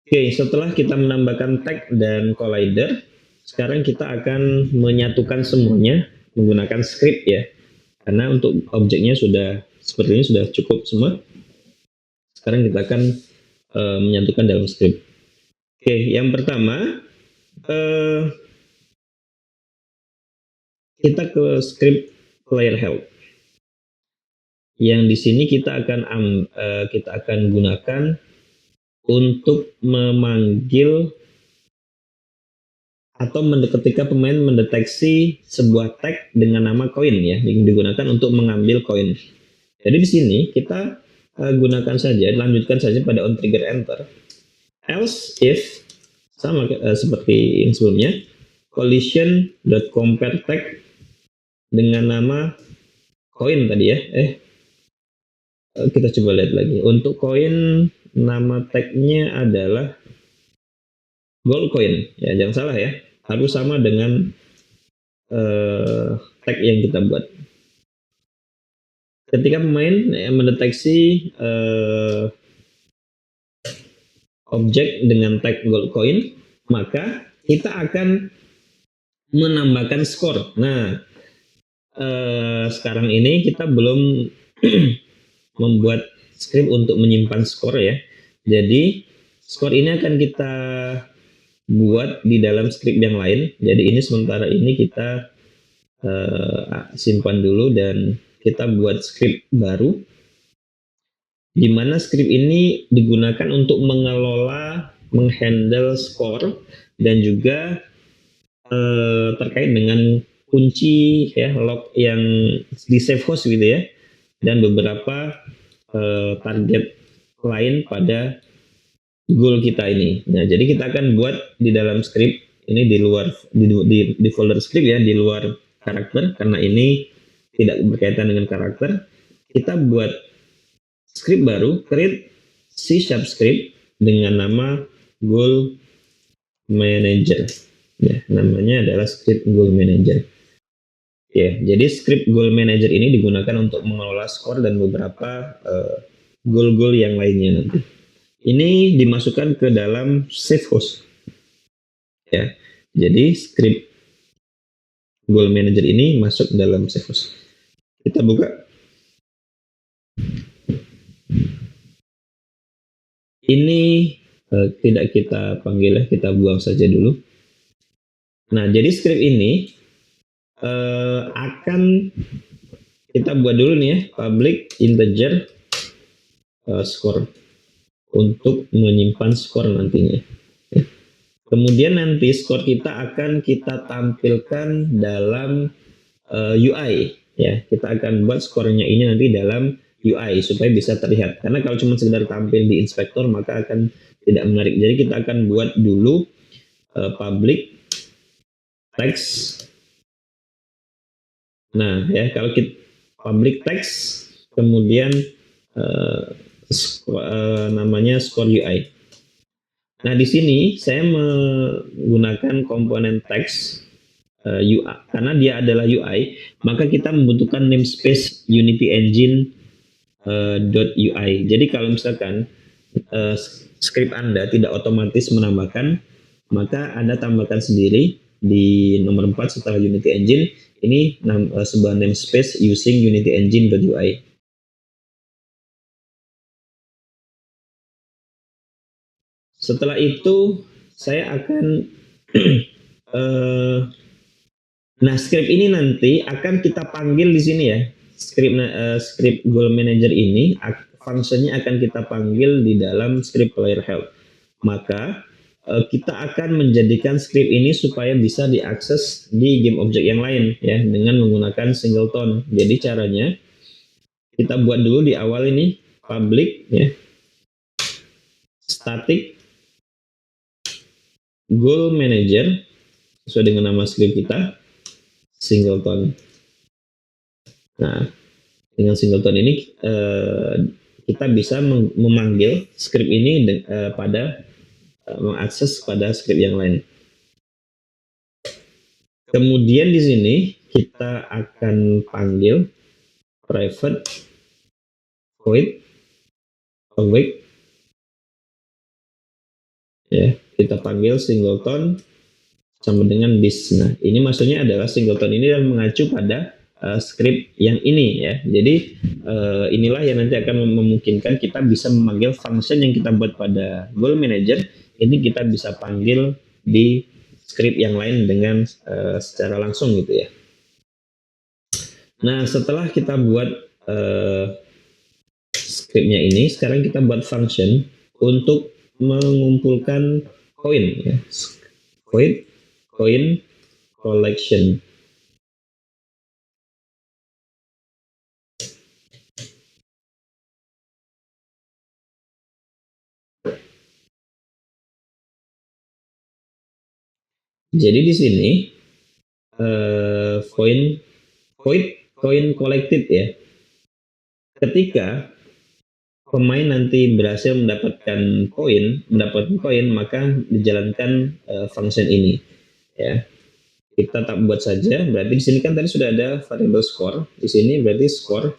Oke, setelah kita menambahkan tag dan collider, sekarang kita akan menyatukan semuanya menggunakan script ya. Karena untuk objeknya sudah seperti ini sudah cukup semua. Sekarang kita akan menyatukan dalam script. Oke, yang pertama kita ke script player help. Yang di sini kita akan gunakan untuk memanggil atau ketika pemain mendeteksi sebuah tag dengan nama koin ya, yang digunakan untuk mengambil koin. Jadi di sini kita gunakan saja, lanjutkan saja pada on trigger enter. Else if sama seperti yang sebelumnya, collision.compare tag dengan nama koin tadi ya. Kita coba lihat lagi. Untuk koin nama tagnya adalah gold coin ya, jangan salah ya, harus sama dengan tag yang kita buat. Ketika pemain mendeteksi objek dengan tag gold coin, maka kita akan menambahkan skor. Nah, sekarang ini kita belum membuat script untuk menyimpan skor ya. Jadi skor ini akan kita buat di dalam script yang lain. Jadi ini sementara ini kita simpan dulu dan kita buat script baru, di mana script ini digunakan untuk mengelola, menghandle skor dan juga terkait dengan kunci ya, log yang di save host gitu ya, dan beberapa target lain pada goal kita ini. Nah, jadi kita akan buat di dalam script ini di luar di folder script ya, di luar karakter, karena ini tidak berkaitan dengan karakter. Kita buat script baru, create C# script dengan nama goal manager. Ya, namanya adalah script goal manager. Ya, jadi script goal manager ini digunakan untuk mengelola skor dan beberapa goal-goal yang lainnya nanti. Ini dimasukkan ke dalam save host. Ya, jadi script goal manager ini masuk dalam save host. Kita buka. Ini tidak kita panggil ya, kita buang saja dulu. Nah, jadi script ini akan kita buat dulu nih ya, public integer score untuk menyimpan skor nantinya. Kemudian nanti skor kita akan kita tampilkan dalam UI ya. Kita akan buat skornya ini nanti dalam UI supaya bisa terlihat. Karena kalau cuma sekedar tampil di inspektor maka akan tidak menarik. Jadi kita akan buat dulu public text. Nah ya, kalau kita public text kemudian namanya score UI. Nah, di sini saya menggunakan komponen text UI karena dia adalah UI, maka kita membutuhkan namespace Unity Engine .ui. Jadi kalau misalkan script Anda tidak otomatis menambahkan, maka Anda tambahkan sendiri di nomor 4 setelah Unity Engine. Ini sebuah namespace using Unity Engine .ui. Setelah itu saya akan nah, script ini nanti akan kita panggil di sini ya. Script goal manager ini fungsinya akan kita panggil di dalam script player help. Maka kita akan menjadikan script ini supaya bisa diakses di game object yang lain ya, dengan menggunakan singleton. Jadi caranya kita buat dulu di awal ini public ya, static goal manager sesuai dengan nama script kita, singleton. Nah, dengan singleton ini kita bisa memanggil script ini pada mengakses pada script yang lain. Kemudian di sini kita akan panggil private void awake Ya, kita panggil singleton sama dengan this. Nah, ini maksudnya adalah singleton ini dan mengacu pada script yang ini ya. Jadi inilah yang nanti akan memungkinkan kita bisa memanggil function yang kita buat pada Goal Manager ini kita bisa panggil di script yang lain dengan secara langsung gitu ya. Nah, setelah kita buat scriptnya ini, sekarang kita buat function untuk mengumpulkan koin ya. Coin collection. Jadi di sini coin collected ya. Ketika pemain nanti berhasil mendapatkan koin, maka dijalankan function ini ya. Kita tak buat saja, berarti di sini kan tadi sudah ada variable score, di sini berarti score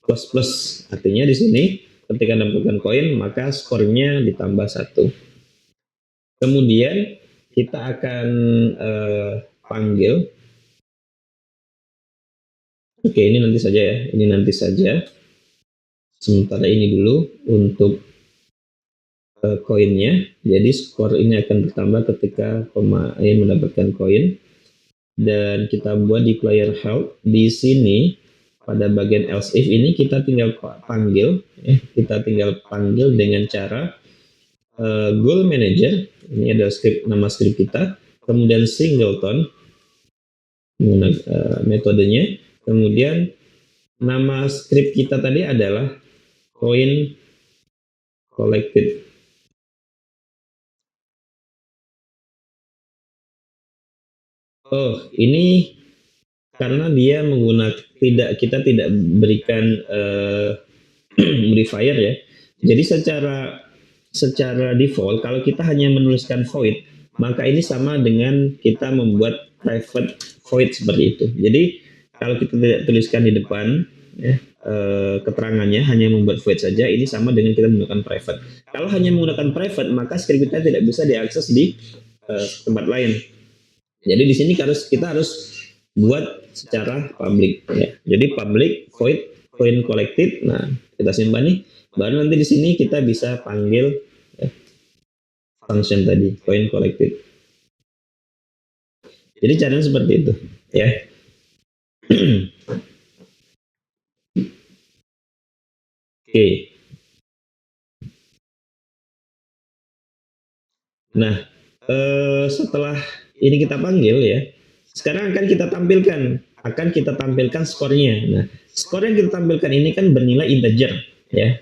plus, artinya di sini ketika mendapatkan koin maka skornya ditambah 1. Kemudian kita akan panggil, oke ini nanti saja ya, sementara ini dulu untuk koinnya. Jadi skor ini akan bertambah ketika pemain mendapatkan koin. Dan kita buat di player help di sini pada bagian else if ini kita tinggal panggil ya, dengan cara Goal Manager. Ini ada nama script kita, kemudian singleton metodenya, kemudian nama script kita tadi adalah coin collected. Oh, ini karena dia menggunakan kita tidak berikan modifier ya. Jadi secara default kalau kita hanya menuliskan void, maka ini sama dengan kita membuat private void seperti itu. Jadi kalau kita tidak tuliskan di depan ya, keterangannya hanya membuat void saja, ini sama dengan kita menggunakan private. Kalau hanya menggunakan private, maka script kita tidak bisa diakses di tempat lain. Jadi di sini kita harus buat secara public ya. Jadi public void coin collected. Nah, kita simpan nih. Baru nanti di sini kita bisa panggil ya, function tadi coin collected. Jadi caranya seperti itu ya. Oke. Nah, setelah ini kita panggil ya, sekarang akan kita tampilkan skornya. Nah, skor yang kita tampilkan ini kan bernilai integer ya.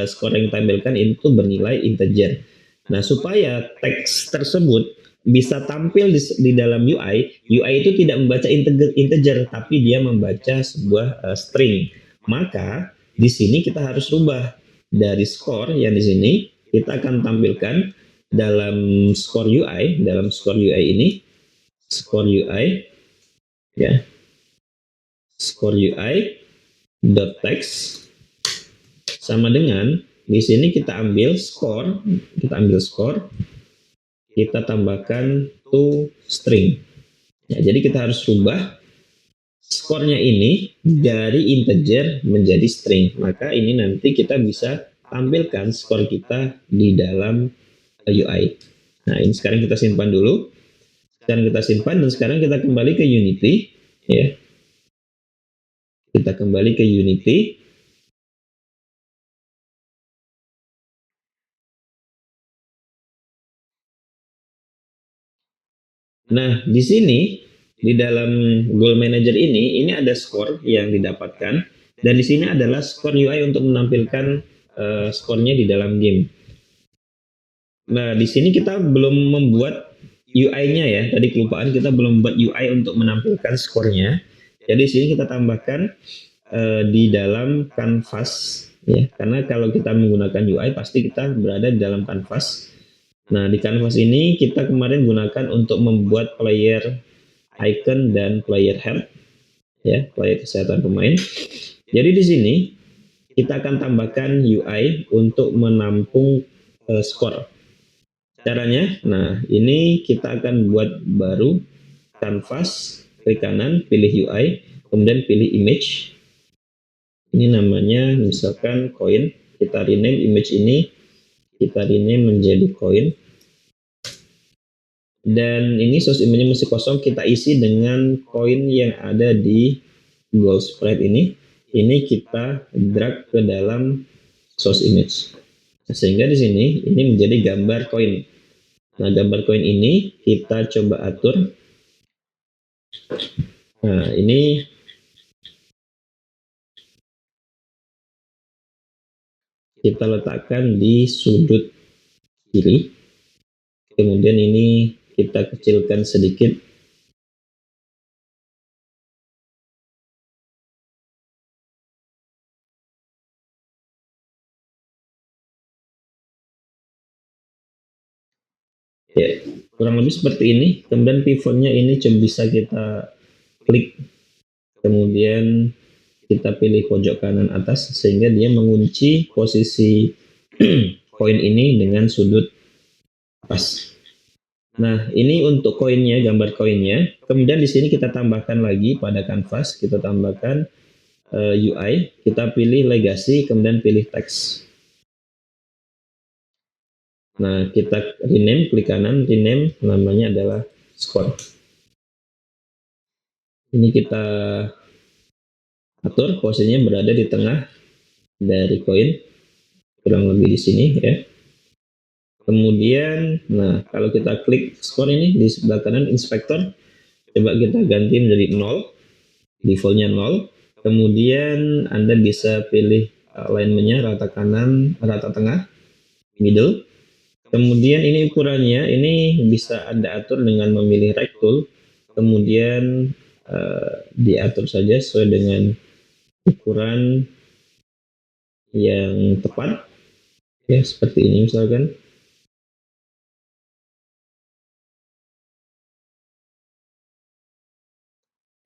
Skor yang kita tampilkan itu bernilai integer. Nah, supaya teks tersebut bisa tampil di dalam UI itu tidak membaca integer tapi dia membaca sebuah string. Maka di sini kita harus rubah dari skor yang di sini kita akan tampilkan dalam skor UI ini skor UI ya, skor UI dot text sama dengan di sini kita ambil skor, kita tambahkan to string ya. Jadi kita harus rubah skornya ini dari integer menjadi string, maka ini nanti kita bisa tampilkan skor kita di dalam UI. Nah, ini sekarang kita simpan dulu. Dan sekarang kita kembali ke Unity ya. Kita kembali ke Unity. Nah, di sini di dalam Goal Manager ini ada skor yang didapatkan dan di sini adalah skor UI untuk menampilkan skornya di dalam game. Nah, di sini kita belum membuat UI-nya ya. Tadi kelupaan, kita belum buat UI untuk menampilkan skornya. Jadi di sini kita tambahkan di dalam canvas ya. Karena kalau kita menggunakan UI pasti kita berada di dalam canvas. Nah, di canvas ini kita kemarin gunakan untuk membuat player icon dan player health ya, player kesehatan pemain. Jadi di sini kita akan tambahkan UI untuk menampung skor. Caranya, nah ini kita akan buat baru canvas, klik kanan, pilih UI, kemudian pilih image. Ini namanya misalkan coin, kita rename image ini, kita rename menjadi coin. Dan ini source image masih kosong, kita isi dengan koin yang ada di Google Sprite ini. Ini kita drag ke dalam source image. Sehingga di sini ini menjadi gambar koin. Nah, gambar koin ini kita coba atur. Nah, ini kita letakkan di sudut kiri. Kemudian ini kita kecilkan sedikit. Ya, kurang lebih seperti ini. Kemudian pivotnya ini bisa kita klik, kemudian kita pilih pojok kanan atas sehingga dia mengunci posisi koin ini dengan sudut pas. Nah, ini untuk koinnya, gambar koinnya. Kemudian di sini kita tambahkan lagi pada kanvas, kita tambahkan UI, kita pilih legacy, kemudian pilih teks. Nah, kita rename, klik kanan, rename, namanya adalah score. Ini kita atur posisinya berada di tengah dari koin, kurang lebih di sini ya. Kemudian, nah kalau kita klik score ini di sebelah kanan inspektor, coba kita ganti menjadi 0, defaultnya 0. Kemudian Anda bisa pilih alignmentnya rata kanan, rata tengah, middle. Kemudian ini ukurannya, ini bisa Anda atur dengan memilih right tool, kemudian diatur saja sesuai dengan ukuran yang tepat, ya seperti ini misalkan.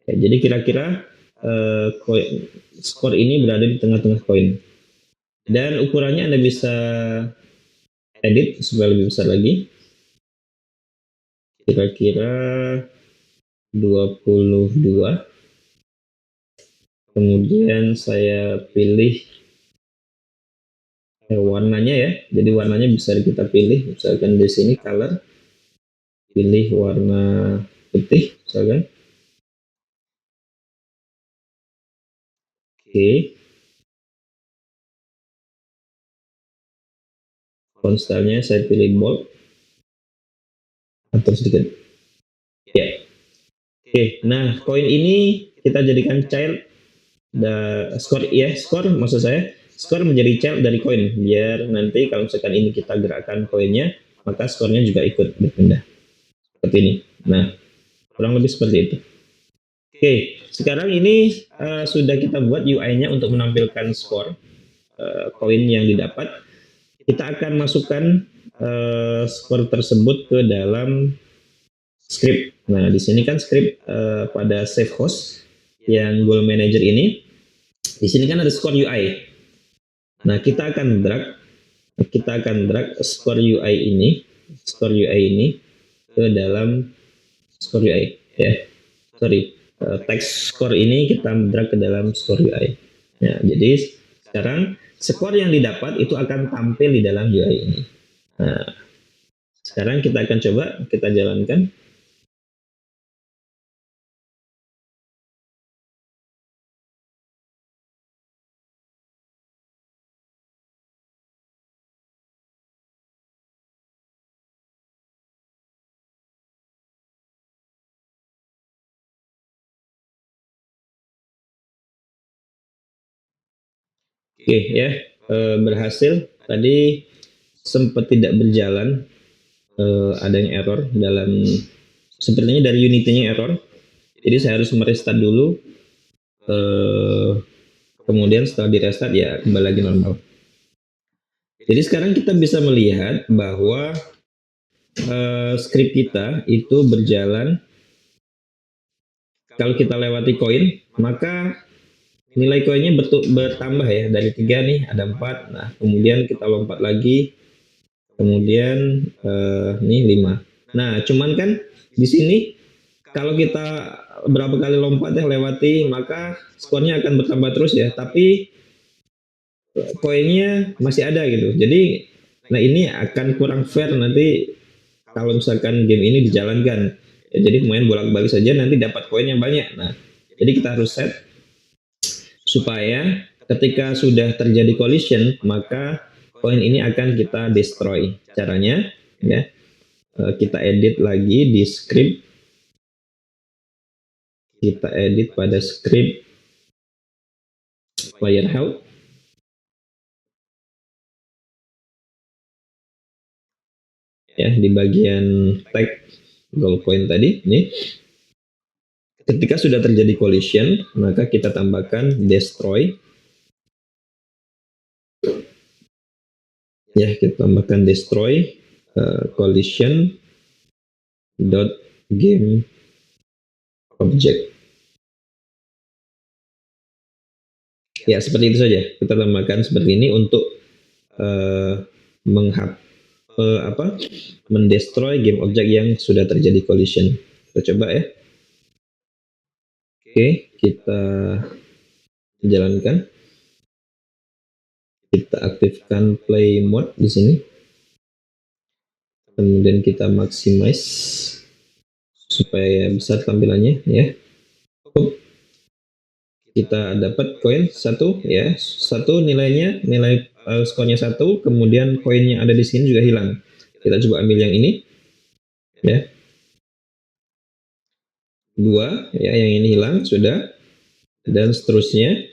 Ya, jadi kira-kira skor ini berada di tengah-tengah koin. Dan ukurannya Anda bisa edit supaya lebih besar lagi. Kira-kira 22. Kemudian saya pilih warnanya ya. Jadi warnanya bisa kita pilih, misalkan di sini color, pilih warna putih misalkan. Oke. Font stylenya saya pilih bold atau sedikit. Ya. Oke, nah koin ini kita jadikan child skor maksud saya skor menjadi child dari koin, biar nanti kalau misalkan ini kita gerakkan koinnya maka skornya juga ikut berpindah seperti ini. Nah, kurang lebih seperti itu. Oke, sekarang ini sudah kita buat UI-nya untuk menampilkan skor koin yang didapat. Kita akan masukkan skor tersebut ke dalam script. Nah, di sini kan script pada save host yang Goal Manager ini. Di sini kan ada skor UI. Nah, kita akan drag skor UI ini ke dalam skor UI ya. Teks skor ini kita drag ke dalam skor UI. Nah, jadi sekarang skor yang didapat itu akan tampil di dalam UI ini. Nah, sekarang kita akan coba kita jalankan. Oke ya, berhasil. Tadi sempat tidak berjalan, adanya error dalam, sepertinya dari Unity-nya error. Jadi saya harus merestart dulu, kemudian setelah di restart ya kembali lagi normal. Jadi sekarang kita bisa melihat bahwa script kita itu berjalan. Kalau kita lewati koin, maka nilai koinnya bertambah ya, dari 3 nih ada 4. Nah, kemudian kita lompat lagi, kemudian ini 5. Nah, cuman kan di sini kalau kita berapa kali lompat ya lewati, maka skornya akan bertambah terus ya, tapi koinnya masih ada gitu. Jadi, nah ini akan kurang fair nanti kalau misalkan game ini dijalankan. Ya, jadi main bolak-balik saja nanti dapat koin yang banyak. Nah, jadi kita harus set supaya ketika sudah terjadi collision, maka koin ini akan kita destroy. Caranya, ya, kita edit lagi di script. Kita edit pada script player health. Ya, di bagian tag gold coin tadi, ini. Ketika sudah terjadi collision, maka kita tambahkan destroy. Ya, kita tambahkan destroy collision dot game object. Ya, seperti itu saja. Kita tambahkan seperti ini untuk mendestroy game object yang sudah terjadi collision. Kita coba ya. Oke, kita jalankan. Kita aktifkan play mode di sini. Kemudian kita maximize supaya besar tampilannya ya. Kita dapat koin 1 ya. 1 nilainya, nilai skornya 1, kemudian koin yang ada di sini juga hilang. Kita coba ambil yang ini. Ya. 2 ya, yang ini hilang sudah. Dan seterusnya.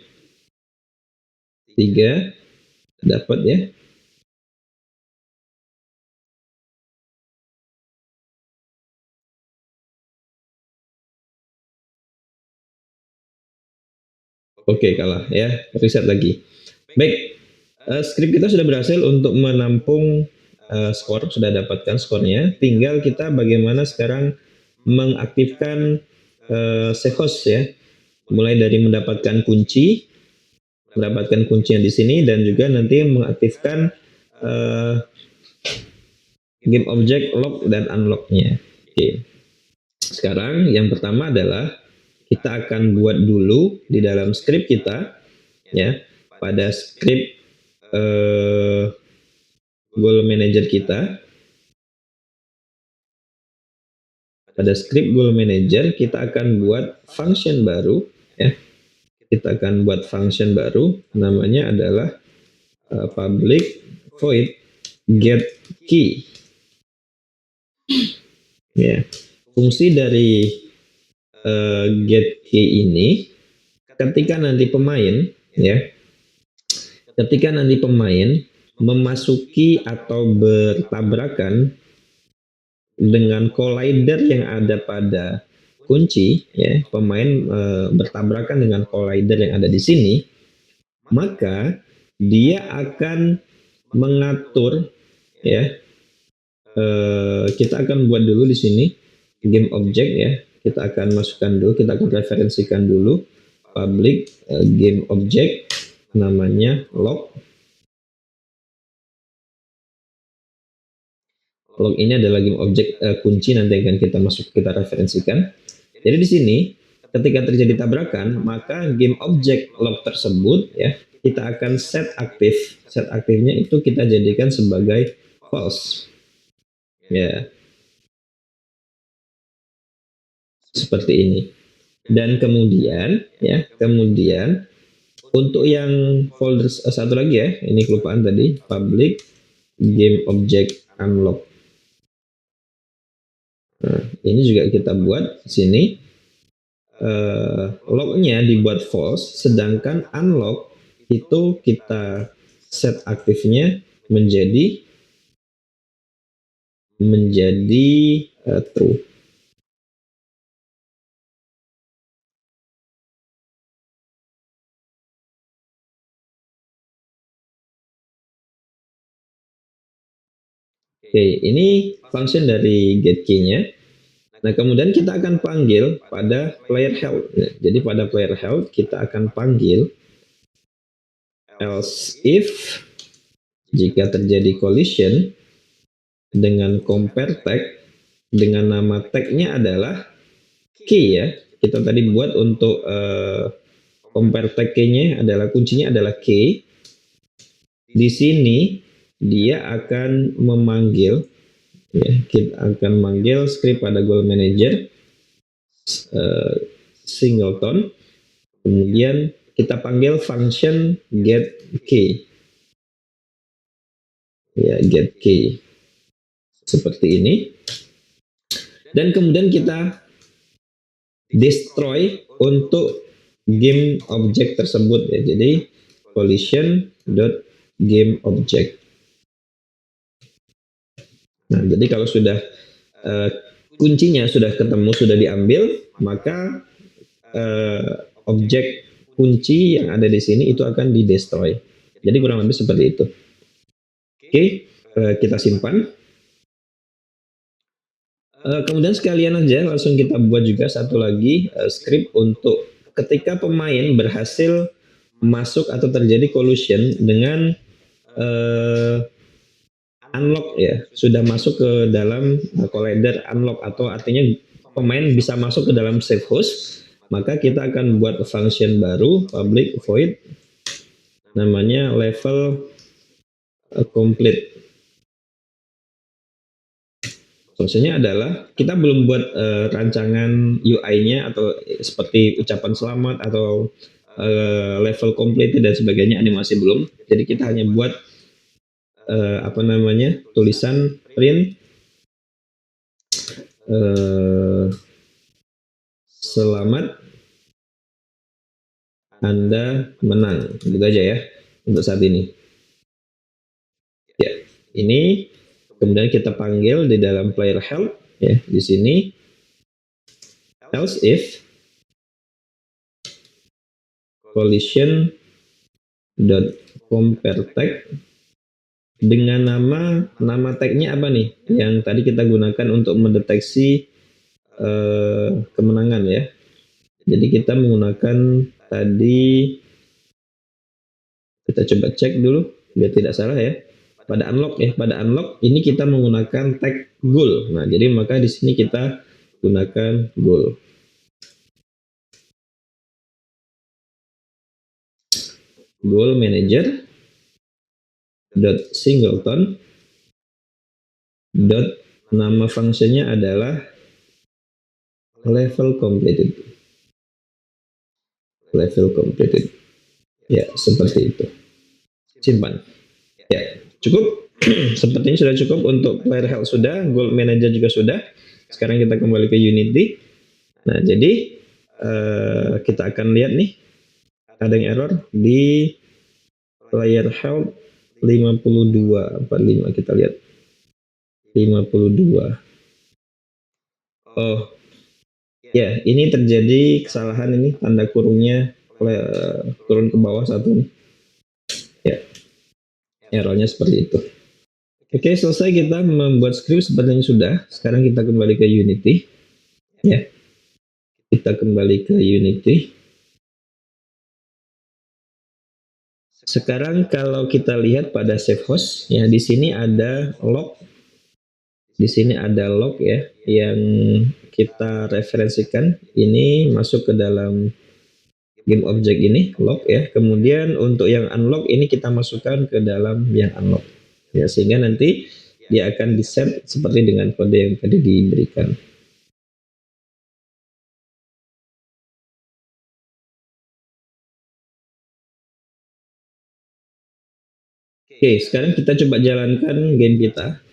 3 dapat ya. Oke, kalah ya. Reset lagi. Baik, script kita sudah berhasil untuk menampung skor, sudah dapatkan skornya. Tinggal kita bagaimana sekarang mengaktifkan save host ya. Mulai dari mendapatkan kunci yang di sini, dan juga nanti mengaktifkan game object lock dan unlocknya. Oke. Sekarang yang pertama adalah kita akan buat dulu di dalam script kita ya, pada script goal manager kita. Pada script goal manager kita akan buat function baru ya. Kita akan buat function baru, namanya adalah public void get key. Ya. Fungsi dari get key ini ketika nanti pemain memasuki atau bertabrakan dengan collider yang ada pada kunci ya, pemain bertabrakan dengan collider yang ada di sini, maka dia akan mengatur ya. Kita akan buat dulu di sini game object ya. Kita akan masukkan dulu, kita akan referensikan dulu public game object, namanya lock. Lock ini adalah game object kunci nanti akan kita referensikan. Jadi di sini ketika terjadi tabrakan, maka game object lock tersebut ya kita akan set aktif. Set aktifnya itu kita jadikan sebagai false. Ya. Seperti ini. Dan kemudian untuk yang folder satu lagi ya, ini kelupaan tadi, public game object unlock. Nah, ini juga kita buat di sini. Locknya dibuat false, sedangkan unlock itu kita set aktifnya menjadi true. Oke, ini function dari getKey-nya. Nah, kemudian kita akan panggil pada player health. Nah, jadi pada player health kita akan panggil else if jika terjadi collision dengan compare tag dengan nama tagnya adalah key ya. Kita tadi buat untuk compare tag key-nya adalah kuncinya adalah key. Di sini dia akan memanggil ya, kita akan manggil script pada goal manager singleton, kemudian kita panggil function get key ya, get key seperti ini, dan kemudian kita destroy untuk game object tersebut ya. Jadi collision.game object. Nah, jadi kalau sudah kuncinya sudah ketemu, sudah diambil, maka objek kunci yang ada di sini itu akan di destroy. Jadi kurang lebih seperti itu. Oke, kita simpan. Kemudian sekalian aja langsung kita buat juga satu lagi script untuk ketika pemain berhasil masuk atau terjadi collision dengan unlock ya, sudah masuk ke dalam collider unlock, atau artinya pemain bisa masuk ke dalam safe host, maka kita akan buat function baru public void namanya level complete. Maksudnya adalah kita belum buat rancangan UI-nya atau seperti ucapan selamat atau level complete dan sebagainya, animasi belum. Jadi kita hanya buat tulisan print selamat Anda menang, gitu aja ya untuk saat ini. Ya, ini kemudian kita panggil di dalam player help ya, di sini else if collision dot compare tag dengan nama tagnya apa nih yang tadi kita gunakan untuk mendeteksi kemenangan ya. Jadi kita menggunakan tadi, kita coba cek dulu biar tidak salah ya. Pada unlock ya, pada unlock ini kita menggunakan tag goal. Nah, jadi maka di sini kita gunakan goal. Goal manager dot singleton dot nama fungsinya adalah level completed. Level completed. Ya, seperti itu. Simpan. Ya, cukup. Sepertinya sudah cukup untuk player health sudah, goal manager juga sudah. Sekarang kita kembali ke Unity. Nah, jadi kita akan lihat nih ada yang error di player health 5245, kita lihat 52. Oh ya, ini terjadi kesalahan, ini tanda kurungnya turun ke bawah satu nih ya, errornya seperti itu. Oke, selesai kita membuat script sepertinya sudah. Sekarang kita kembali ke Unity ya, kita kembali ke Unity. Sekarang kalau kita lihat pada safe host ya, di sini ada log. Di sini ada log ya yang kita referensikan, ini masuk ke dalam game object ini log ya. Kemudian untuk yang unlock ini kita masukkan ke dalam yang unlock ya, sehingga nanti dia akan di-set seperti dengan kode yang tadi diberikan. Oke, sekarang kita coba jalankan game kita.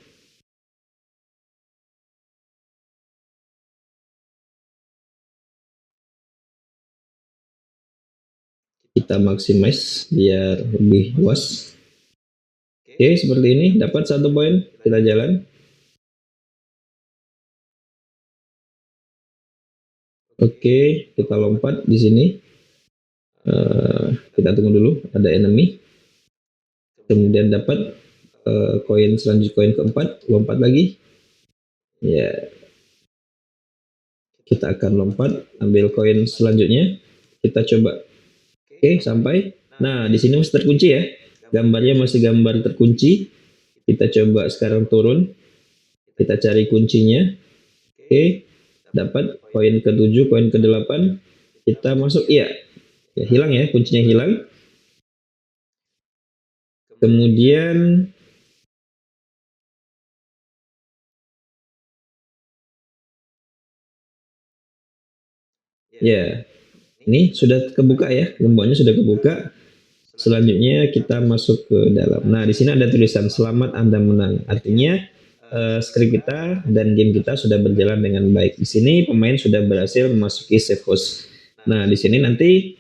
Kita maximize biar lebih luas. Oke, seperti ini, dapat 1 poin, kita jalan. Oke, kita lompat di sini. Kita tunggu dulu, ada enemy. Kemudian dapat koin selanjutnya, koin keempat, lompat lagi. Ya, kita akan lompat, ambil koin selanjutnya. Kita coba. Oke, sampai. Nah, di sini masih terkunci ya. Gambarnya masih gambar terkunci. Kita coba sekarang turun. Kita cari kuncinya. Oke, dapat koin ke-7, koin ke-8. Kita masuk, iya. Ya, hilang ya, kuncinya hilang. Kemudian ya, ini sudah kebuka ya, gemboknya sudah kebuka. Selanjutnya kita masuk ke dalam. Nah, di sini ada tulisan selamat Anda menang. Artinya skrip kita dan game kita sudah berjalan dengan baik. Di sini pemain sudah berhasil memasuki safe house. Nah, di sini nanti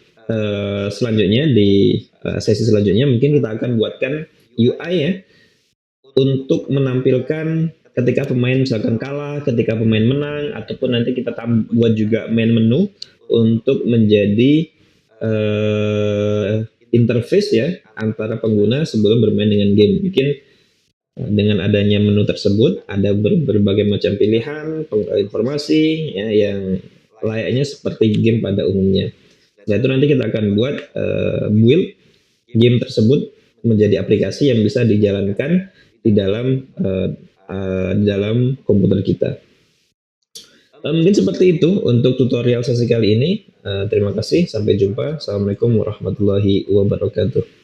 selanjutnya di sesi selanjutnya mungkin kita akan buatkan UI ya untuk menampilkan ketika pemain misalkan kalah, ketika pemain menang, ataupun nanti kita buat juga main menu untuk menjadi interface ya antara pengguna sebelum bermain dengan game. Mungkin dengan adanya menu tersebut ada berbagai macam pilihan informasi ya, yang layaknya seperti game pada umumnya. Nah, itu nanti kita akan buat build game tersebut menjadi aplikasi yang bisa dijalankan di dalam komputer kita. Mungkin seperti itu untuk tutorial sesi kali ini. Terima kasih, sampai jumpa. Assalamualaikum warahmatullahi wabarakatuh.